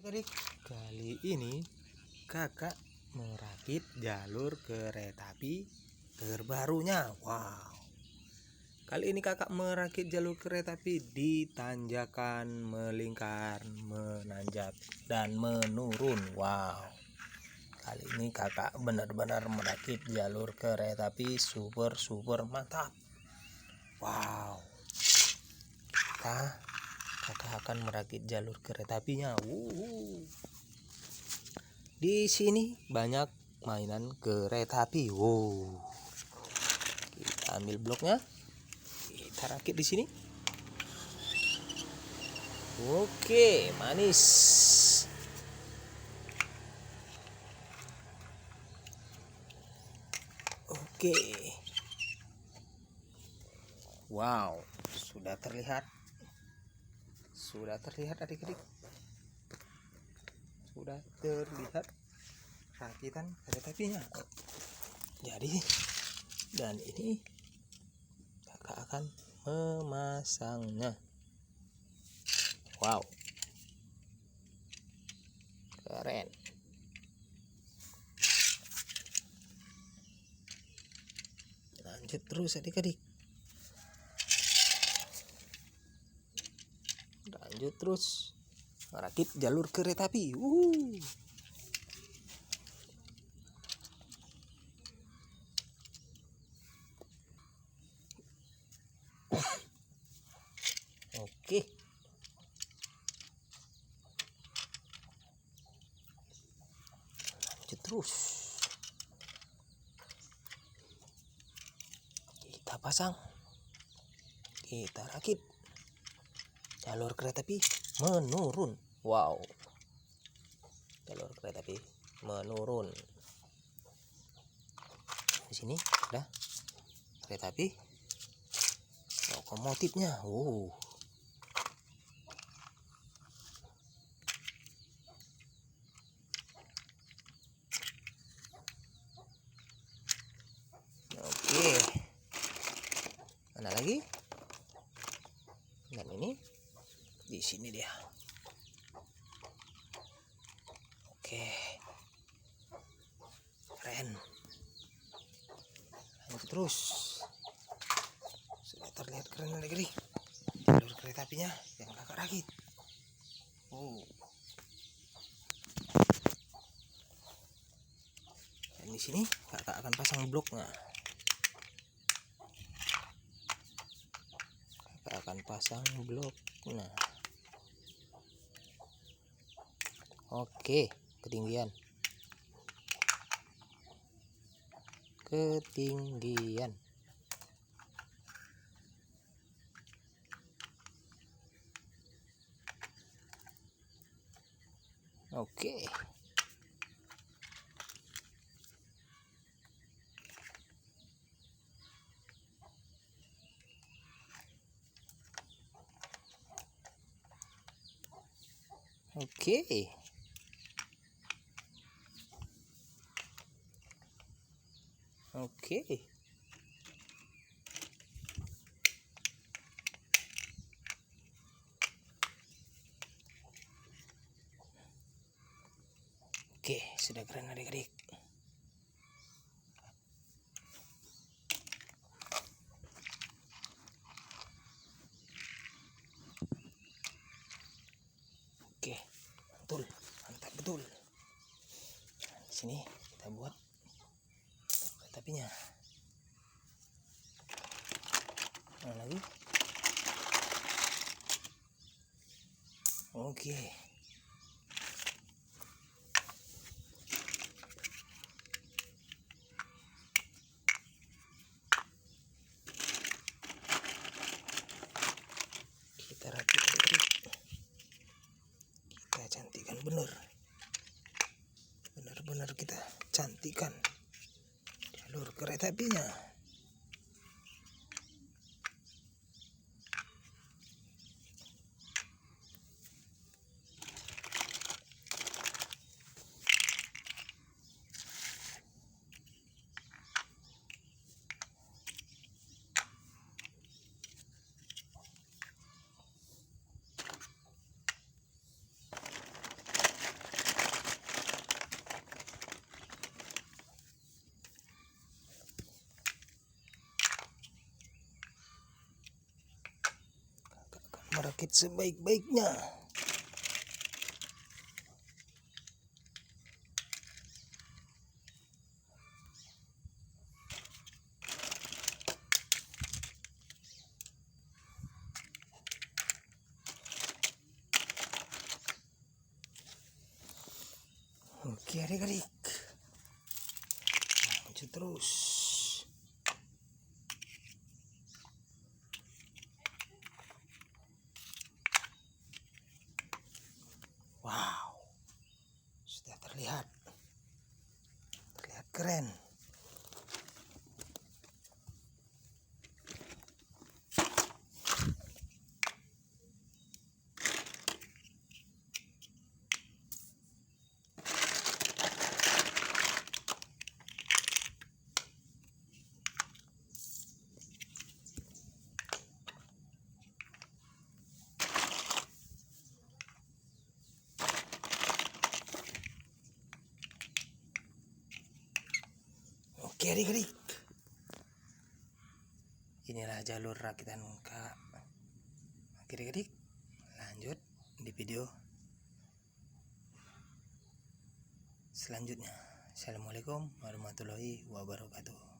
Adik-adik, kali ini kakak merakit jalur kereta api terbarunya. Wow, kali ini kakak merakit jalur kereta api di tanjakan, melingkar, menanjak, dan menurun. Wow, kali ini kakak benar-benar merakit jalur kereta api super mantap. Wow, kakak akan merakit jalur kereta apinya. Di sini banyak mainan kereta api. Kita ambil bloknya, kita rakit di sini. Oke, manis. Oke. Wow, sudah terlihat. Sudah terlihat adik-adik. Sudah terlihat rakitan kereta apinya. Jadi, dan ini kakak akan memasangnya. Wow, keren. Lanjut terus adik-adik. Lanjut terus merakit jalur kereta api. Oke. Lanjut terus. Kita pasang. Kita rakit. Jalur kereta api menurun. Wow. Jalur kereta api menurun. Di sini ada kereta api. Lokomotifnya. Oke. Mana lagi? Dan ini di sini dia. Oke. Keren. Lanjut terus. Sudah terlihat keren lagi jalur kereta apinya yang kakak rakit. Dan di sini kakak akan pasang bloknya. Kakak akan pasang bloknya. Oke, ketinggian. Oke. Oke. Oke. Oke, sudah keren adik-adik. Oke, betul, mantap betul. Di sini kita buat kereta apinya. Mana lagi? Oke. Kita rakit adik-adik. Kita cantikan benar-benar kita cantikan jalur kereta apinya. rakit sebaik-baiknya. Oke adik-adik, lanjut terus. Wow, sudah terlihat keren. Oke adik-adik, inilah jalur rakitan Kak. Oke adik-adik, lanjut di video selanjutnya. Assalamualaikum warahmatullahi wabarakatuh.